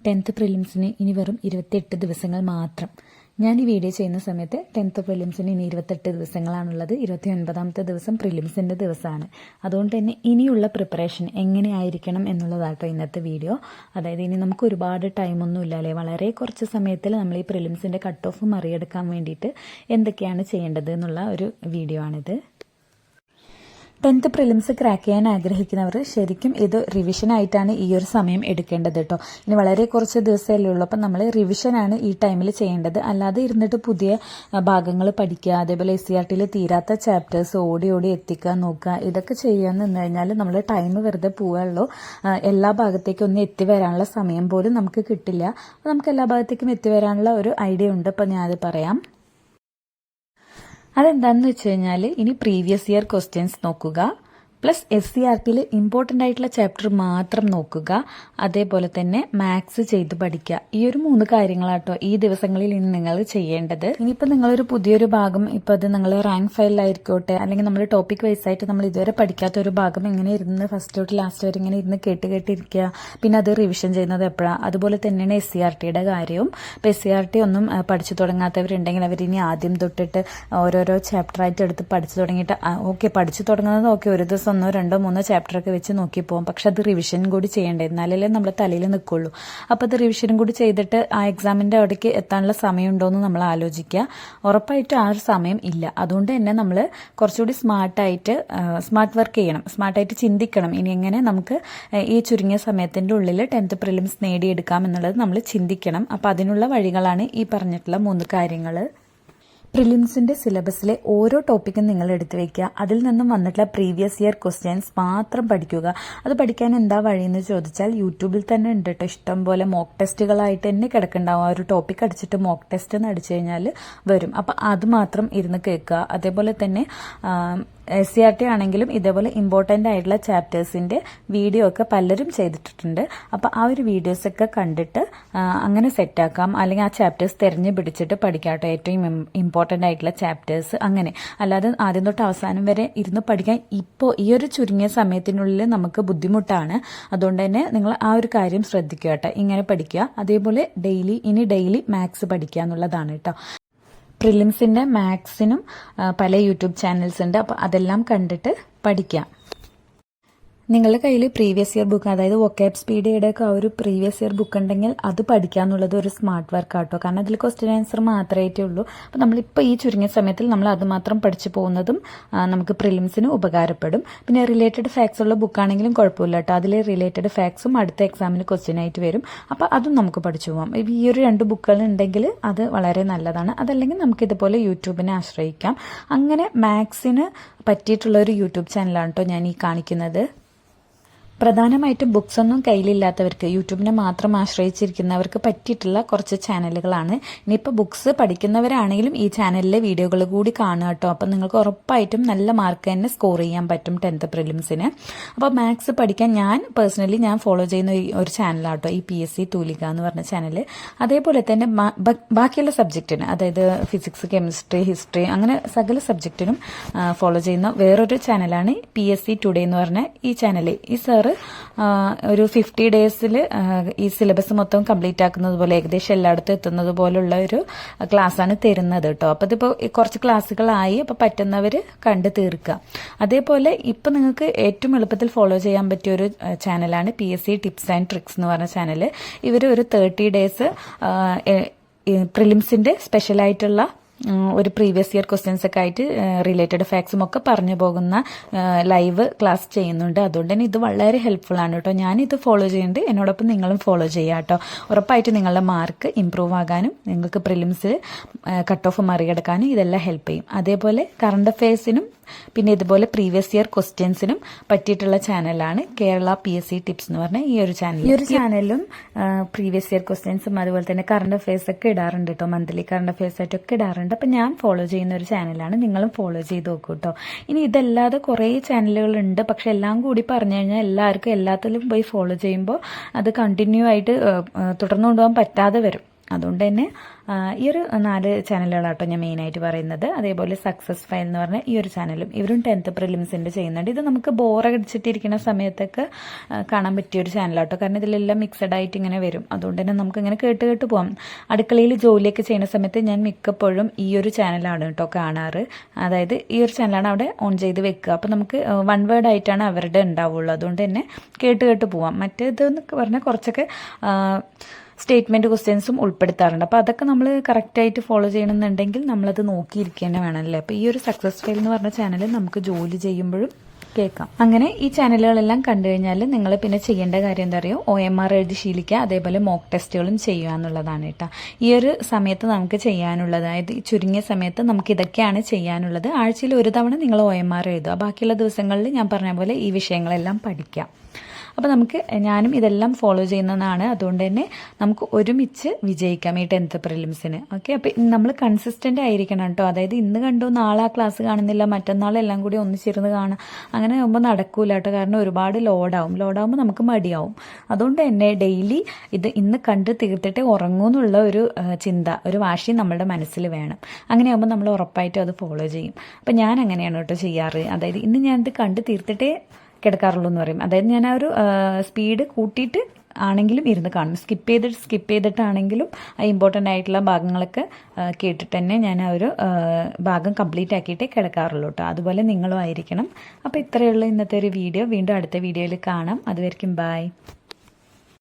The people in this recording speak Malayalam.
10th പ്രിലിംസിന് ഇനി വെറും 28 ദിവസങ്ങൾ മാത്രം. ഞാൻ ഈ വീഡിയോ ചെയ്യുന്ന സമയത്ത് 10th പ്രിലിംസിന് ഇനി 28 ദിവസങ്ങളാണുള്ളത്. 29ാമത്തെ ദിവസം പ്രിലിംസിൻ്റെ ദിവസമാണ്. അതുകൊണ്ട് തന്നെ ഇനിയുള്ള പ്രിപ്പറേഷൻ എങ്ങനെയായിരിക്കണം എന്നുള്ളതാട്ടോ ഇന്നത്തെ വീഡിയോ. അതായത് ഇനി നമുക്ക് ഒരുപാട് ടൈമൊന്നും ഇല്ലല്ലേ, വളരെ കുറച്ച് സമയത്തിൽ നമ്മൾ ഈ പ്രിലിംസിൻ്റെ കട്ട് ഓഫ് മറികടക്കാൻ വേണ്ടിയിട്ട് എന്തൊക്കെയാണ് ചെയ്യേണ്ടത് എന്നുള്ള ഒരു വീഡിയോ ആണിത്. 10th പ്രിലിംസ് ക്രാക്ക് ചെയ്യാൻ ആഗ്രഹിക്കുന്നവർ ശരിക്കും ഇത് റിവിഷനായിട്ടാണ് ഈ ഒരു സമയം എടുക്കേണ്ടത് കേട്ടോ. ഇനി വളരെ കുറച്ച് ദിവസമല്ലേ ഉള്ളൂ, അപ്പം നമ്മൾ റിവിഷനാണ് ഈ ടൈമിൽ ചെയ്യേണ്ടത്. അല്ലാതെ ഇരുന്നിട്ട് പുതിയ ഭാഗങ്ങൾ പഠിക്കുക, അതേപോലെ SCERT തീരാത്ത ചാപ്റ്റേഴ്സ് ഓടി എത്തിക്കുക നോക്കുക, ഇതൊക്കെ ചെയ്യാൻ നിന്ന് കഴിഞ്ഞാൽ നമ്മൾ ടൈം വെറുതെ പോവുകയുള്ളൂ. എല്ലാ ഭാഗത്തേക്കും ഒന്നും എത്തിവരാനുള്ള സമയം പോലും നമുക്ക് കിട്ടില്ല. നമുക്ക് എല്ലാ ഭാഗത്തേക്കും എത്തിവരാനുള്ള ഒരു ഐഡിയ ഉണ്ട്, അപ്പം ഞാനത് പറയാം. അതെന്താണെന്ന് വെച്ച് കഴിഞ്ഞാൽ ഇനി പ്രീവിയസ് ഇയർ ക്വസ്റ്റ്യൻസ് നോക്കുക, പ്ലസ് SCERTയിൽ ഇമ്പോർട്ടൻ്റ് ആയിട്ടുള്ള ചാപ്റ്റർ മാത്രം നോക്കുക, അതേപോലെ തന്നെ മാത്സ് ചെയ്ത് പഠിക്കുക. ഈ ഒരു 3 കാര്യങ്ങളാട്ടോ ഈ ദിവസങ്ങളിൽ ഇനി നിങ്ങൾ ചെയ്യേണ്ടത്. ഇനിയിപ്പോൾ നിങ്ങളൊരു പുതിയൊരു ഭാഗം, ഇപ്പോൾ അത് നിങ്ങൾ റാങ്ക് ഫയലിലായിരിക്കോട്ടെ, അല്ലെങ്കിൽ നമ്മൾ ടോപ്പിക് വൈസ് ആയിട്ട് നമ്മൾ ഇതുവരെ പഠിക്കാത്ത ഒരു ഭാഗം ഇങ്ങനെ ഇരുന്ന് ഫസ്റ്റ് തൊട്ട് ലാസ്റ്റ് വരെ ഇങ്ങനെ ഇരുന്ന് കേട്ടിരിക്കുക, പിന്നെ അത് റിവിഷൻ ചെയ്യുന്നത് എപ്പോഴാണ്. അതുപോലെ തന്നെയാണ് SCERTയുടെ കാര്യവും. ഇപ്പോൾ SCERT ഒന്നും പഠിച്ചു തുടങ്ങാത്തവരുണ്ടെങ്കിൽ അവരിനി ആദ്യം തൊട്ടിട്ട് ഓരോരോ ചാപ്റ്ററായിട്ട് എടുത്ത് പഠിച്ചു തുടങ്ങിയിട്ട് ഓക്കെ പഠിച്ചു തുടങ്ങുന്നത് ഓക്കെ ഒരു ദിവസം 1, 2, 3 ചാപ്റ്ററൊക്കെ വെച്ച് നോക്കി പോകും. പക്ഷെ അത് റിവിഷൻ കൂടി ചെയ്യേണ്ടത്, എന്നാലല്ലേ നമ്മുടെ തലയിൽ നിൽക്കുള്ളൂ. അപ്പോൾ അത് റിവിഷനും കൂടി ചെയ്തിട്ട് ആ എക്സാമിൻ്റെ അവിടേക്ക് എത്താനുള്ള സമയമുണ്ടോയെന്ന് നമ്മൾ ആലോചിക്കുക. ഉറപ്പായിട്ടും ആ ഒരു സമയം ഇല്ല. അതുകൊണ്ട് തന്നെ നമ്മൾ കുറച്ചുകൂടി സ്മാർട്ട് വർക്ക് ചെയ്യണം, സ്മാർട്ടായിട്ട് ചിന്തിക്കണം. ഇനി എങ്ങനെ നമുക്ക് ഈ ചുരുങ്ങിയ സമയത്തിൻ്റെ ഉള്ളിൽ 10th പ്രിലിംസ് നേടിയെടുക്കാം എന്നുള്ളത് നമ്മൾ ചിന്തിക്കണം. അപ്പോൾ അതിനുള്ള വഴികളാണ് ഈ പറഞ്ഞിട്ടുള്ള 3 കാര്യങ്ങൾ. പ്രിലിംസിൻ്റെ സിലബസിലെ ഓരോ ടോപ്പിക്കും നിങ്ങൾ എടുത്തു വയ്ക്കുക. അതിൽ നിന്നും വന്നിട്ടുള്ള പ്രീവിയസ് ഇയർ ക്വസ്റ്റ്യൻസ് മാത്രം പഠിക്കുക. അത് പഠിക്കാൻ എന്താ വഴിയെന്ന് ചോദിച്ചാൽ യൂട്യൂബിൽ തന്നെ ഉണ്ട് കേട്ടോ. ഇഷ്ടം പോലെ മോക്ക് ടെസ്റ്റുകളായിട്ട് തന്നെ കിടക്കുന്നുണ്ടാവും. ആ ഒരു ടോപ്പിക് അടിച്ചിട്ട് മോക്ക് ടെസ്റ്റ് എന്ന് അടിച്ചു കഴിഞ്ഞാൽ വരും. അപ്പം അത് മാത്രം ഇരുന്ന് കേൾക്കുക. അതേപോലെ തന്നെ SCERT ആണെങ്കിലും ഇതേപോലെ ഇമ്പോർട്ടൻ്റ് ആയിട്ടുള്ള ചാപ്റ്റേഴ്സിൻ്റെ വീഡിയോ ഒക്കെ പലരും ചെയ്തിട്ടുണ്ട്. അപ്പോൾ ആ ഒരു വീഡിയോസൊക്കെ കണ്ടിട്ട് അങ്ങനെ സെറ്റാക്കാം. അല്ലെങ്കിൽ ആ ചാപ്റ്റേഴ്സ് തിരഞ്ഞു പിടിച്ചിട്ട് പഠിക്കാം കേട്ടോ, ഏറ്റവും ഇമ്പോർട്ടൻ്റ് ആയിട്ടുള്ള ചാപ്റ്റേഴ്സ്. അങ്ങനെ അല്ലാതെ ആദ്യം തൊട്ട് അവസാനം വരെ ഇരുന്ന് പഠിക്കാൻ ഇപ്പോൾ ഈ ഒരു ചുരുങ്ങിയ സമയത്തിനുള്ളിൽ നമുക്ക് ബുദ്ധിമുട്ടാണ്. അതുകൊണ്ട് തന്നെ നിങ്ങൾ ആ ഒരു കാര്യം ശ്രദ്ധിക്കുക കേട്ടോ, ഇങ്ങനെ പഠിക്കുക. അതേപോലെ ഡെയിലി മാത്സ് പഠിക്കുക എന്നുള്ളതാണ് കേട്ടോ. പ്രിലിംസിൻ്റെ മാത്സിനും പല യൂട്യൂബ് ചാനൽസ് ഉണ്ട്, അപ്പോൾ അതെല്ലാം കണ്ടിട്ട് പഠിക്കാം. നിങ്ങളുടെ കയ്യിൽ പ്രീവിയസ് ഇയർ ബുക്ക്, അതായത് വൊക്കാബ്സ്പീഡിയയുടെ ഒക്കെ ഒരു പ്രീവിയസ് ഇയർ ബുക്ക് ഉണ്ടെങ്കിൽ അത് പഠിക്കുക എന്നുള്ളത് ഒരു സ്മാർട്ട് വർക്ക് ആട്ടോ. കാരണം അതിൽ ക്വസ്റ്റ്യൻ ആൻസർ മാത്രമായിട്ടേ ഉള്ളൂ. അപ്പോൾ നമ്മളിപ്പോൾ ഈ ചുരുങ്ങിയ സമയത്തിൽ നമ്മൾ അത് മാത്രം പഠിച്ചു പോകുന്നതും നമുക്ക് പ്രിലിംസിന് ഉപകാരപ്പെടും. പിന്നെ റിലേറ്റഡ് ഫാക്ട്സ് ഉള്ള ബുക്കാണെങ്കിലും കുഴപ്പമില്ല കേട്ടോ. അതിൽ റിലേറ്റഡ് ഫാക്ട്സും അടുത്ത എക്സാമിന് ക്വസ്റ്റ്യൻ ആയിട്ട് വരും. അപ്പോൾ അതും നമുക്ക് പഠിച്ചു പോകാം. ഈ ഒരു 2 ബുക്കുകൾ ഉണ്ടെങ്കിൽ അത് വളരെ നല്ലതാണ്. അതല്ലെങ്കിൽ നമുക്കിതുപോലെ യൂട്യൂബിനെ ആശ്രയിക്കാം. അങ്ങനെ മാത്സിന് പറ്റിയിട്ടുള്ള ഒരു യൂട്യൂബ് ചാനലാണ് കേട്ടോ ഞാൻ ഈ കാണിക്കുന്നത്. പ്രധാനമായിട്ടും ബുക്സ് ഒന്നും കയ്യിലില്ലാത്തവർക്ക്, യൂട്യൂബിനെ മാത്രം ആശ്രയിച്ചിരിക്കുന്നവർക്ക് പറ്റിയിട്ടുള്ള കുറച്ച് ചാനലുകളാണ്. ഇനിയിപ്പോൾ ബുക്സ് പഠിക്കുന്നവരാണെങ്കിലും ഈ ചാനലിലെ വീഡിയോകൾ കൂടി കാണുക കേട്ടോ. അപ്പം നിങ്ങൾക്ക് ഉറപ്പായിട്ടും നല്ല മാർക്ക് തന്നെ സ്കോർ ചെയ്യാൻ പറ്റും 10th പ്രിലിംസിന്. അപ്പോൾ മാത്സ് പഠിക്കാൻ ഞാൻ പേഴ്സണലി ഫോളോ ചെയ്യുന്ന ഒരു ചാനലാട്ടോ ഈ PSC തൂലിക എന്ന് പറഞ്ഞ ചാനൽ. അതേപോലെ തന്നെ ബാക്കിയുള്ള സബ്ജക്റ്റിന്, അതായത് ഫിസിക്സ്, കെമിസ്ട്രി, ഹിസ്റ്ററി, അങ്ങനെ സകല സബ്ജക്റ്റിനും ഫോളോ ചെയ്യുന്ന വേറൊരു ചാനലാണ് PSC ടുഡേ എന്ന് പറഞ്ഞ ഈ ചാനൽ. ഈ ഒരു 50 ഡേയ്സിൽ ഈ സിലബസ് മൊത്തം കംപ്ലീറ്റ് ആക്കുന്നത് പോലെ, ഏകദേശം എല്ലായിടത്തും എത്തുന്നത് പോലുള്ള ഒരു ക്ലാസ്സാണ് തരുന്നത് കേട്ടോ. അപ്പോൾ ഇതിപ്പോൾ കുറച്ച് ക്ലാസ്സുകളായി, അപ്പോൾ പറ്റുന്നവർ കണ്ട് തീർക്കുക. അതേപോലെ ഇപ്പം നിങ്ങൾക്ക് ഏറ്റവും എളുപ്പത്തിൽ ഫോളോ ചെയ്യാൻ പറ്റിയ ഒരു ചാനലാണ് PSC ടിപ്സ് ആൻഡ് ട്രിക്സ് എന്ന് പറഞ്ഞ ചാനൽ. ഇവർ ഒരു 30 ഡേയ്സ് പ്രിലിംസിൻ്റെ സ്പെഷ്യലായിട്ടുള്ള ഒരു പ്രീവിയസ് ഇയർ ക്വസ്റ്റ്യൻസ് ഒക്കെ ആയിട്ട് റിലേറ്റഡ് ഫാക്ട്സും ഒക്കെ പറഞ്ഞു പോകുന്ന ലൈവ് ക്ലാസ് ചെയ്യുന്നുണ്ട്. അതുകൊണ്ട് തന്നെ ഇത് വളരെ ഹെൽപ്ഫുൾ ആണ് കേട്ടോ. ഞാനിത് ഫോളോ ചെയ്യുന്നുണ്ട്, എന്നോടൊപ്പം നിങ്ങളും ഫോളോ ചെയ്യുക കേട്ടോ. ഉറപ്പായിട്ട് നിങ്ങളുടെ മാർക്ക് ഇമ്പ്രൂവ് ആകാനും നിങ്ങൾക്ക് പ്രിലിംസിൽ കട്ട് ഓഫ് മറികടക്കാനും ഇതെല്ലാം ഹെൽപ്പ് ചെയ്യും. അതേപോലെ കറണ്ട് അഫയേഴ്സിനും പിന്നെ ഇതുപോലെ പ്രീവിയസ് ഇയർ ക്വസ്റ്റ്യൻസിനും പറ്റിയിട്ടുള്ള ചാനലാണ് കേരള PSC ടിപ്സ് എന്ന് പറഞ്ഞ ഈ ഒരു ചാനൽ. ഈ ഒരു ചാനലിലും പ്രീവിയസ് ഇയർ ക്വസ്റ്റ്യൻസും അതുപോലെ തന്നെ കറണ്ട് അഫയേഴ്സ് ഒക്കെ ഇടാറുണ്ട് കേട്ടോ. മന്ത്ലി കറണ്ട് അഫയേഴ്സ് ആയിട്ടൊക്കെ ഇടാറുണ്ട്. അപ്പം ഞാൻ ഫോളോ ചെയ്യുന്ന ഒരു ചാനലാണ്, നിങ്ങളും ഫോളോ ചെയ്ത് നോക്കൂ കേട്ടോ. ഇനി ഇതല്ലാതെ കുറേ ചാനലുകളുണ്ട്, പക്ഷെ എല്ലാം കൂടി പറഞ്ഞു കഴിഞ്ഞാൽ എല്ലാവർക്കും എല്ലാത്തിലും പോയി ഫോളോ ചെയ്യുമ്പോൾ അത് കണ്ടിന്യൂ ആയിട്ട് തുടർന്നു കൊണ്ടുപോകാൻ പറ്റാതെ വരും. അതുകൊണ്ട് തന്നെ ഈ ഒരു 4 ചാനലുകളാട്ടോ ഞാൻ മെയിനായിട്ട് പറയുന്നത്. അതേപോലെ സക്സസ് ഫയൽ എന്ന് പറഞ്ഞാൽ ഈ ഒരു ചാനലും ഇവരും 10th പ്രിലിംസിൻ്റെ ചെയ്യുന്നുണ്ട്. ഇത് നമുക്ക് ബോറടിച്ചിട്ടിരിക്കുന്ന സമയത്തൊക്കെ കാണാൻ പറ്റിയ ഒരു ചാനലാട്ടോ. കാരണം ഇതിലെല്ലാം മിക്സഡ് ആയിട്ട് ഇങ്ങനെ വരും. അതുകൊണ്ട് തന്നെ നമുക്ക് ഇങ്ങനെ കേട്ട് പോകാം. അടുക്കളയിൽ ജോലിയൊക്കെ ചെയ്യുന്ന സമയത്ത് ഞാൻ മിക്കപ്പോഴും ഈ ഒരു ചാനലാണ് കേട്ടോ കാണാറ്. അതായത് ഈ ഒരു ചാനലാണ് അവിടെ ഓൺ ചെയ്ത് വെക്കുക. അപ്പോൾ നമുക്ക് 1 വേർഡ് ആയിട്ടാണ് അവരുടെ ഉണ്ടാവുള്ളൂ. അതുകൊണ്ട് തന്നെ കേട്ട് പോവാം. മറ്റേതെന്ന് പറഞ്ഞാൽ കുറച്ചൊക്കെ സ്റ്റേറ്റ്മെൻറ്റ് ക്വസ്റ്റ്യൻസും ഉൾപ്പെടുത്താറുണ്ട്. അപ്പോൾ അതൊക്കെ നമ്മൾ കറക്റ്റായിട്ട് ഫോളോ ചെയ്യണമെന്നുണ്ടെങ്കിൽ നമ്മളത് നോക്കിയിരിക്കേണ്ട വേണമല്ലേ. അപ്പോൾ ഈ ഒരു സക്സസ് ഫെയിൽ എന്ന് പറഞ്ഞ ചാനൽ നമുക്ക് ജോലി ചെയ്യുമ്പോഴും കേൾക്കാം. അങ്ങനെ ഈ ചാനലുകളെല്ലാം കണ്ടു കഴിഞ്ഞാൽ നിങ്ങൾ പിന്നെ ചെയ്യേണ്ട കാര്യം എന്താ പറയുക, OMR എഴുതി ശീലിക്കുക. അതേപോലെ മോക്ക് ടെസ്റ്റുകളും ചെയ്യുക എന്നുള്ളതാണ് കേട്ടോ. ഈ ഒരു സമയത്ത് നമുക്ക് ചെയ്യാനുള്ളത്, അതായത് ചുരുങ്ങിയ സമയത്ത് നമുക്ക് ഇതൊക്കെയാണ് ചെയ്യാനുള്ളത്. ആഴ്ചയിൽ ഒരു തവണ നിങ്ങൾ OMR എഴുതുക. ബാക്കിയുള്ള ദിവസങ്ങളിൽ ഞാൻ പറഞ്ഞ പോലെ ഈ വിഷയങ്ങളെല്ലാം പഠിക്കാം. അപ്പോൾ ഞാനും ഇതെല്ലാം ഫോളോ ചെയ്യുന്നതാണ്. അതുകൊണ്ട് തന്നെ നമുക്ക് ഒരുമിച്ച് വിജയിക്കാം ഈ 10th പ്രിലിംസിന്. ഓക്കെ, അപ്പോൾ നമ്മൾ കൺസിസ്റ്റൻ്റ് ആയിരിക്കണം കേട്ടോ. അതായത് ഇന്ന് കണ്ടു നാളെ ആ ക്ലാസ് കാണുന്നില്ല, മറ്റന്നാൾ എല്ലാം കൂടി ഒന്നിച്ചിരുന്ന് കാണാം, അങ്ങനെ ആകുമ്പോൾ നടക്കൂല കേട്ടോ. കാരണം ഒരുപാട് ലോഡാകുമ്പോൾ നമുക്ക് മടിയാവും. അതുകൊണ്ട് തന്നെ ഡെയിലി ഇന്ന് കണ്ട് തീർത്തിട്ട് ഉറങ്ങൂ എന്നുള്ള ഒരു ചിന്ത, ഒരു വാശി നമ്മുടെ മനസ്സിൽ വേണം. അങ്ങനെയാകുമ്പോൾ നമ്മൾ ഉറപ്പായിട്ടും അത് ഫോളോ ചെയ്യും. അപ്പം ഞാൻ അങ്ങനെയാണ് കേട്ടോ ചെയ്യാറ്. അതായത് ഇന്ന് ഞാനിത് കണ്ട് തീർത്തിട്ടേ കിടക്കാറുള്ളൂ എന്ന് പറയും. അതായത് ഞാൻ ആ ഒരു സ്പീഡ് കൂട്ടിയിട്ട് ആണെങ്കിലും ഇരുന്ന് കാണും. സ്കിപ്പ് ചെയ്തിട്ടാണെങ്കിലും ഇമ്പോർട്ടൻ്റ് ആയിട്ടുള്ള ഭാഗങ്ങളൊക്കെ കേട്ടിട്ട് തന്നെ ഞാൻ ആ ഒരു ഭാഗം കംപ്ലീറ്റ് ആക്കിയിട്ടേ കിടക്കാറുള്ളൂ കേട്ടോ. അതുപോലെ നിങ്ങളും ആയിരിക്കണം. അപ്പോൾ ഇത്രയുള്ള ഇന്നത്തെ ഒരു വീഡിയോ. വീണ്ടും അടുത്ത വീഡിയോയിൽ കാണാം. അതുവരെയ്ക്കും ബൈ.